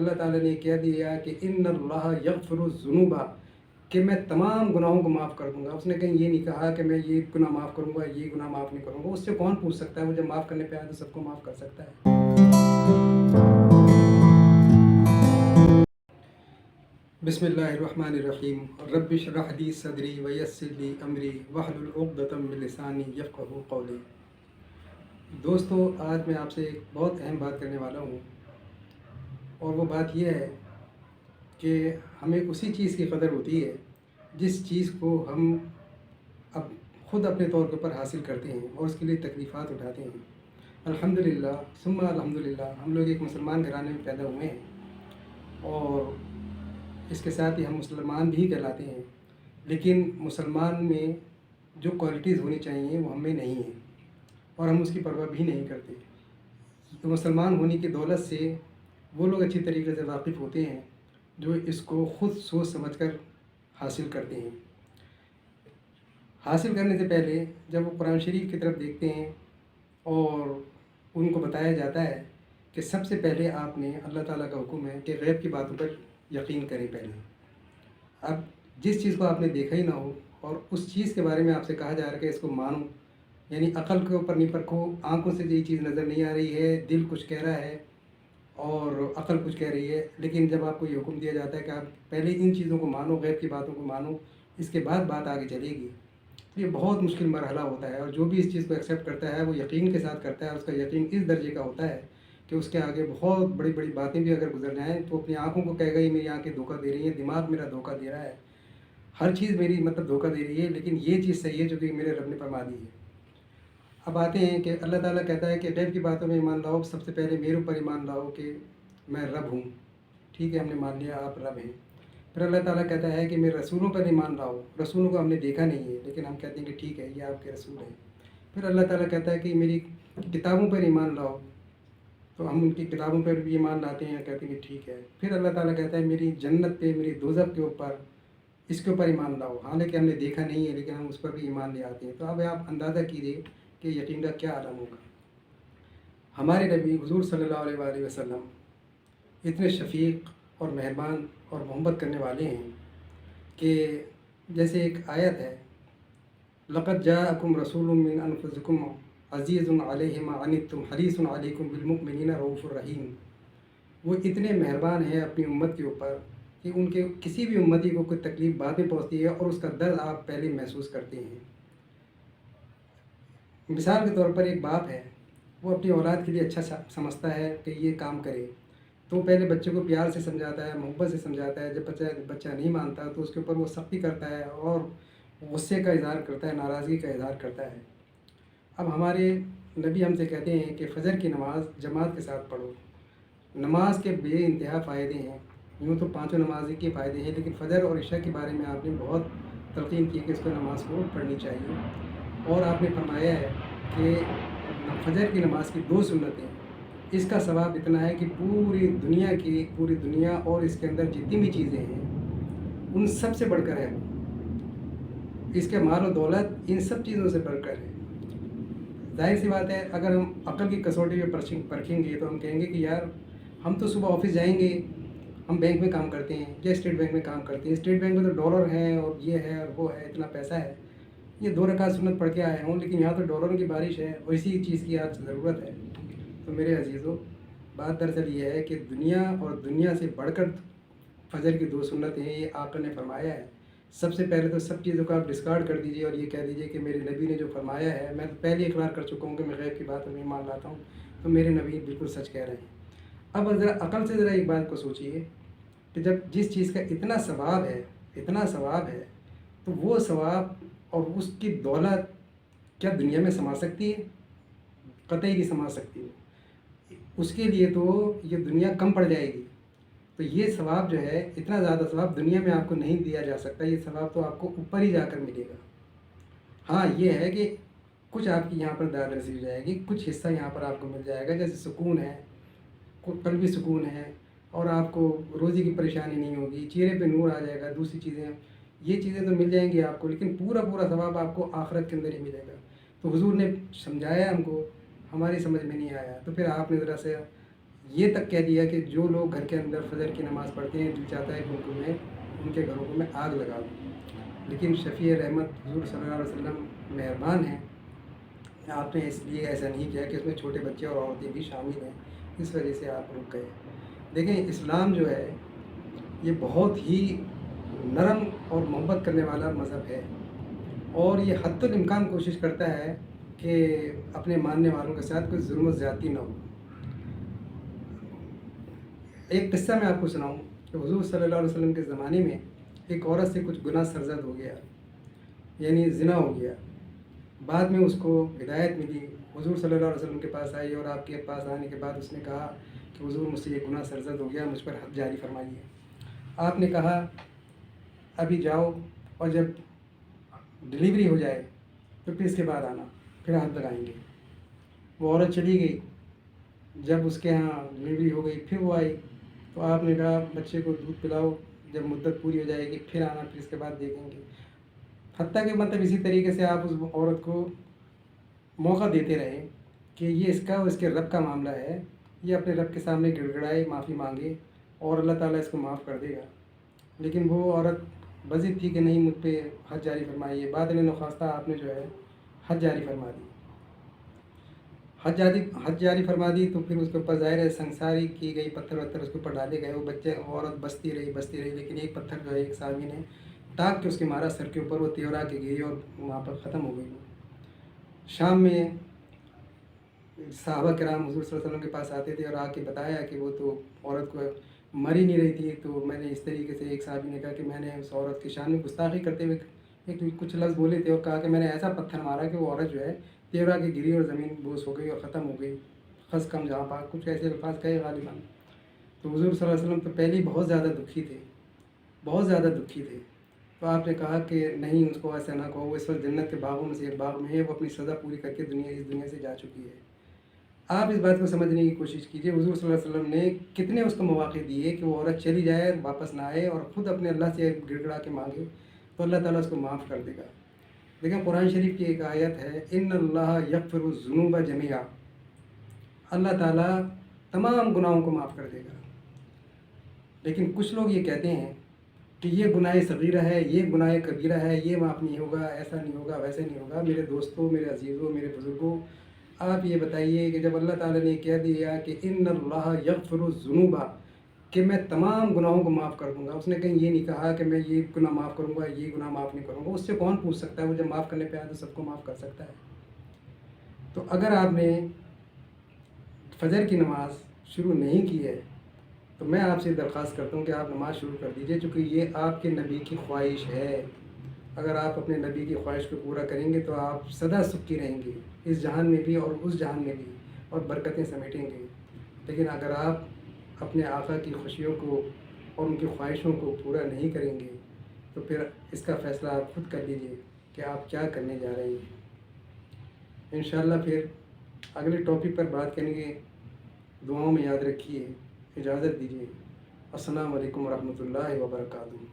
अल्लाह ताला ने कह दिया कि इन्नल्लाह यग़फ़िरुज़्ज़ुनूबा, कि मैं तमाम गुनाहों को माफ़ कर दूंगा। उसने कहीं ये नहीं कहा कि मैं ये गुनाह माफ़ करूंगा, ये गुनाह माफ़ नहीं करूंगा। उससे कौन पूछ सकता है? वो जब माफ़ करने पे आए तो सबको माफ़ कर सकता है। बिस्मिल्लाहिर्रहमानिर्रहीम। रब्बि इश्रह ली सदरी व यस्सिर ली अमरी वहलुल उक़दतम मिन लिसानी यफ़क़हू क़ौली। दोस्तों, आज मैं आपसे एक बहुत अहम बात करने वाला हूँ, और वो बात यह है कि हमें उसी चीज़ की कदर होती है जिस चीज़ को हम अब ख़ुद अपने तौर के ऊपर हासिल करते हैं और उसके लिए तकलीफ़ात उठाते हैं। अल्हम्दुलिल्लाह सुम्मा अल्हम्दुलिल्लाह, हम लोग एक मुसलमान घराने में पैदा हुए हैं और इसके साथ ही हम मुसलमान भी कहलाते हैं। लेकिन मुसलमान में जो क्वालिटीज़ होनी चाहिए वो हमें नहीं है और हम उसकी परवाह भी नहीं करते। तो मुसलमान होने की दौलत से वो लोग अच्छी तरीके से वाकिफ़ होते हैं जो इसको ख़ुद सोच समझकर हासिल करते हैं। हासिल करने से पहले जब वो कुरान शरीफ की तरफ देखते हैं और उनको बताया जाता है कि सबसे पहले आपने, अल्लाह ताला का हुक्म है कि गैब की बातों पर यकीन करें पहले। अब जिस चीज़ को आपने देखा ही ना हो और उस चीज़ के बारे में आपसे कहा जा रहा है कि इसको मानो, यानी अक़ल के ऊपर नहीं परखो, आँखों से ये चीज़ नज़र नहीं आ रही है, दिल कुछ कह रहा है और अक़ल कुछ कह रही है, लेकिन जब आपको ये हुक्म दिया जाता है कि आप पहले इन चीज़ों को मानो, गैब की बातों को मानो, इसके बाद बात आगे चलेगी, तो ये बहुत मुश्किल मरहला होता है। और जो भी इस चीज़ को एक्सेप्ट करता है वो यकीन के साथ करता है। उसका यकीन इस दर्जे का होता है कि उसके आगे बहुत बड़ी बड़ी बातें भी अगर गुजर जाएँ तो अपनी आँखों को कहेगा ये मेरी आँखें धोखा दे रही हैं, दिमाग मेरा धोखा दे रहा है, हर चीज़ मेरी मतलब धोखा दे रही है, लेकिन ये चीज़ सही है जो कि मेरे रब ने फरमा दी है। अब आते हैं कि अल्लाह ताला कहता है कि गैब की बातों में ईमान लाओ, सबसे पहले मेरे ऊपर ईमान लाओ कि मैं रब हूँ। ठीक है, हमने मान लिया आप रब हैं। फिर अल्लाह ताला कहता है कि मेरे रसूलों पर ईमान लाओ। रसूलों को हमने देखा नहीं है लेकिन हम कहते हैं कि ठीक है, ये आपके रसूल हैं। फिर अल्लाह ताला कहता है कि मेरी किताबों पर ईमान लाओ, तो हम उनकी किताबों पर भी ईमान लाते हैं, कहते हैं कि ठीक है। फिर अल्लाह ताला कहता है मेरी जन्नत पे, मेरी दोज़ख के ऊपर, इसके ऊपर ईमान लाओ। हालांकि हमने देखा नहीं है लेकिन हम उस पर भी ईमान ले आते हैं। तो अब आप अंदाज़ा कीजिए कि यकीन का क्या आलम होगा। हमारे नबी हुज़ूर सल्लल्लाहु अलैहि वसल्लम इतने शफ़ीक़ और मेहरबान और मोहब्बत करने वाले हैं कि जैसे एक आयत है, लक़द जाअकुम रसूलुम मिन अनफुसिकुम अज़ीज़ुन अलैहि मा अनित्तुम हरीसुन अलैकुम बिल मुमिनीना रऊफ़ुर रहीम। वो इतने मेहरबान हैं अपनी उम्मत के ऊपर कि उनके किसी भी उम्मती को कोई तकलीफ़ बाद में पहुँचती है और उसका दर्द आप पहले महसूस करते हैं। मिसाल के तौर पर एक बाप है, वो अपनी औलाद के लिए अच्छा समझता है कि ये काम करे, तो पहले बच्चे को प्यार से समझाता है, मोहब्बत से समझाता है। जब बच्चा नहीं मानता तो उसके ऊपर वो सख्ती करता है और गुस्से का इज़हार करता है, नाराज़गी का इज़हार करता है। अब हमारे नबी हमसे कहते हैं कि फ़जर की नमाज़ जमात के साथ पढ़ो। नमाज के बेइंतहा फ़ायदे हैं, यूँ तो पाँचों नमाज़ के फ़ायदे हैं, लेकिन फ़जर और इशा के बारे में आपने बहुत तलक़ीन की कि इसको नमाज़ को पढ़नी चाहिए। और आपने फरमाया है कि फ़जर की नमाज़ की 2 सुन्नतें, इसका सवाब इतना है कि पूरी दुनिया और इसके अंदर जितनी भी चीज़ें हैं उन सब से बढ़कर है। इसके माल और दौलत इन सब चीज़ों से बढ़कर है। ज़ाहिर सी बात है, अगर हम अक़ल की कसौटी पे परखेंगे तो हम कहेंगे कि यार हम तो सुबह ऑफिस जाएंगे, हम बैंक में काम करते हैं या स्टेट बैंक में काम करते हैं, स्टेट बैंक में तो डॉलर हैं और ये है और वो है, इतना पैसा है, ये 2 रकात सुन्नत पढ़ के आया हूँ, लेकिन यहाँ तो डॉलरों की बारिश है और इसी चीज़ की आज ज़रूरत है। तो मेरे अजीज़ों, बात दरअसल ये है कि दुनिया और दुनिया से बढ़कर फ़जर की 2 सुन्नतें हैं, ये आका ने फरमाया है। सबसे पहले तो सब चीज़ों को आप डिस्कार्ड कर दीजिए और ये कह दीजिए कि मेरे नबी ने जो फरमाया है, मैं तो पहले इकरार कर चुका हूँ कि मैं गैब की बातों में ईमान लाता हूँ, तो मेरे नबी बिल्कुल सच कह रहे हैं। अब ज़रा अक़ल से ज़रा एक बात को सोचिए कि जब जिस चीज़ का इतना सवाब है, तो वो सवाब और उसकी दौलत क्या दुनिया में समा सकती है? कतई नहीं समा सकती है। उसके लिए तो ये दुनिया कम पड़ जाएगी। तो ये सवाब जो है, इतना ज़्यादा सवाब दुनिया में आपको नहीं दिया जा सकता। ये सवाब तो आपको ऊपर ही जाकर मिलेगा। हाँ, ये है कि कुछ आपकी यहाँ पर दाद नसीब हो जाएगी, कुछ हिस्सा यहाँ पर आपको मिल जाएगा, जैसे सुकून है, कल्बी सुकून है, और आपको रोज़ी की परेशानी नहीं होगी, चेहरे पे नूर आ जाएगा, दूसरी चीज़ें, ये चीज़ें तो मिल जाएंगी आपको, लेकिन पूरा सवाब आपको आखिरत के अंदर ही मिलेगा। तो हुजूर ने समझाया हमको, हमारी समझ में नहीं आया, तो फिर आपने ज़रा से یہ تک کہہ دیا کہ جو لوگ گھر کے اندر فجر کی نماز پڑھتے ہیں دل چاہتا ہے کہ ان کے گھروں کو میں آگ لگا دوں، لیکن شفیع رحمت حضور صلی اللہ علیہ وسلم مہربان ہیں، آپ نے اس لیے ایسا نہیں کیا کہ اس میں چھوٹے بچے اور عورتیں بھی شامل ہیں، اس وجہ سے آپ رک گئے۔ دیکھیں اسلام جو ہے یہ بہت ہی نرم اور محبت کرنے والا مذہب ہے، اور یہ حتی الامکان کوشش کرتا ہے کہ اپنے ماننے والوں کے ساتھ کوئی ظلم و زیادتی نہ ہو۔ ایک قصہ میں آپ کو سناؤں کہ حضور صلی اللہ علیہ وسلم کے زمانے میں ایک عورت سے کچھ گناہ سرزد ہو گیا، یعنی زنا ہو گیا۔ بعد میں اس کو ہدایت ملی، حضور صلی اللہ علیہ وسلم کے پاس آئی، اور آپ کے پاس آنے کے بعد اس نے کہا کہ حضور مجھ سے یہ گناہ سرزد ہو گیا، مجھ پر حد جاری فرمائیے۔ آپ نے کہا ابھی جاؤ اور جب ڈلیوری ہو جائے تو پھر اس کے بعد آنا، پھر حد لگائیں گے۔ وہ عورت چلی گئی، جب اس کے ہاں ڈلیوری ہو گئی پھر وہ آئی، تو آپ نے کہا بچے کو دودھ پلاؤ، جب مدت پوری ہو جائے گی پھر آنا، پھر اس کے بعد دیکھیں گے۔ حتیٰ کہ مطلب اسی طریقے سے آپ اس عورت کو موقع دیتے رہے کہ یہ اس کا اور اس کے رب کا معاملہ ہے، یہ اپنے رب کے سامنے گڑ گڑائے، معافی مانگے اور اللہ تعالیٰ اس کو معاف کر دے گا۔ لیکن وہ عورت بضد تھی کہ نہیں مجھ پہ حد جاری فرمائیے۔ بعد میں نخواستہ آپ نے جو ہے حد جاری فرما دی۔ حد جاری فرما دی تو پھر اس کے اوپر ظاہر ہے سنساری کی گئی، پتھر وتھر اس کے اوپر ڈالے گئے، وہ عورت بستی رہی، لیکن ایک پتھر جو ہے ایک صحابی نے تاک کے اس کے مارا سر کے اوپر، وہ تیورا کے گئی اور وہاں پر ختم ہو گئی۔ شام میں صحابہ کرام حضور صلی اللہ علیہ وسلم کے پاس آتے تھے اور آ کے بتایا کہ وہ تو عورت کو مر ہی نہیں رہی تھی، تو میں نے اس طریقے سے، ایک صحابی نے کہا کہ میں نے اس عورت کی شان میں گستاخی کرتے ہوئے کچھ لفظ بولے تھے، اور کہا کہ میں نے ایسا پتھر مارا کہ وہ عورت جو ہے تیورا کے گری اور زمین بوس ہو گئی اور ختم ہو گئی، خس کم جہاں پاک، کچھ ایسے الفاظ کہے غالباً۔ تو حضور صلی اللہ علیہ وسلم تو پہلے ہی بہت زیادہ دکھی تھے، بہت زیادہ دکھی تھے۔ تو آپ نے کہا کہ نہیں اس کو ایسا نہ کہو، وہ اس وقت جنت کے باغوں میں سے ایک باغ میں ہے، وہ اپنی سزا پوری کر کے اس دنیا سے جا چکی ہے۔ آپ اس بات کو سمجھنے کی کوشش کیجئے، حضور صلی اللہ علیہ وسلم نے کتنے اس کو مواقع دیے کہ وہ عورت چلی جائے، واپس نہ آئے اور خود اپنے اللہ سے گڑ گڑا کے مانگے تو اللہ تعالیٰ اس کو معاف کر دے گا۔ دیکھیں قرآن شریف کی ایک آیت ہے، ان اللہ یغفر الذنوب جميعا، اللہ تعالیٰ تمام گناہوں کو معاف کر دے گا۔ لیکن کچھ لوگ یہ کہتے ہیں کہ یہ گناہ صغیرہ ہے، یہ گناہ کبیرہ ہے، یہ معاف نہیں ہوگا، ایسا نہیں ہوگا، ویسے نہیں ہوگا۔ میرے دوستوں، میرے عزیزوں، میرے بزرگوں، آپ یہ بتائیے کہ جب اللہ تعالیٰ نے کہہ دیا کہ ان اللہ یغفر الذنوب، کہ میں تمام گناہوں کو معاف کر دوں گا، اس نے کہیں یہ نہیں کہا کہ میں یہ گناہ معاف کروں گا، یہ گناہ معاف نہیں کروں گا۔ اس سے کون پوچھ سکتا ہے؟ وہ جب معاف کرنے پہ آئے تو سب کو معاف کر سکتا ہے۔ تو اگر آپ نے فجر کی نماز شروع نہیں کی ہے تو میں آپ سے درخواست کرتا ہوں کہ آپ نماز شروع کر دیجئے، چونکہ یہ آپ کے نبی کی خواہش ہے۔ اگر آپ اپنے نبی کی خواہش کو پورا کریں گے تو آپ سدا سکھی رہیں گے، اس جہان میں بھی اور اس جہان میں بھی، اور برکتیں سمیٹیں گے۔ لیکن اگر آپ اپنے آقا کی خوشیوں کو اور ان کی خواہشوں کو پورا نہیں کریں گے تو پھر اس کا فیصلہ آپ خود کر لیجئے کہ آپ کیا کرنے جا رہے ہیں۔ انشاءاللہ پھر اگلے ٹاپک پر بات کریں گے، دعاؤں میں یاد رکھیے۔ اجازت دیجیے، السلام علیکم ورحمۃ اللہ وبرکاتہ۔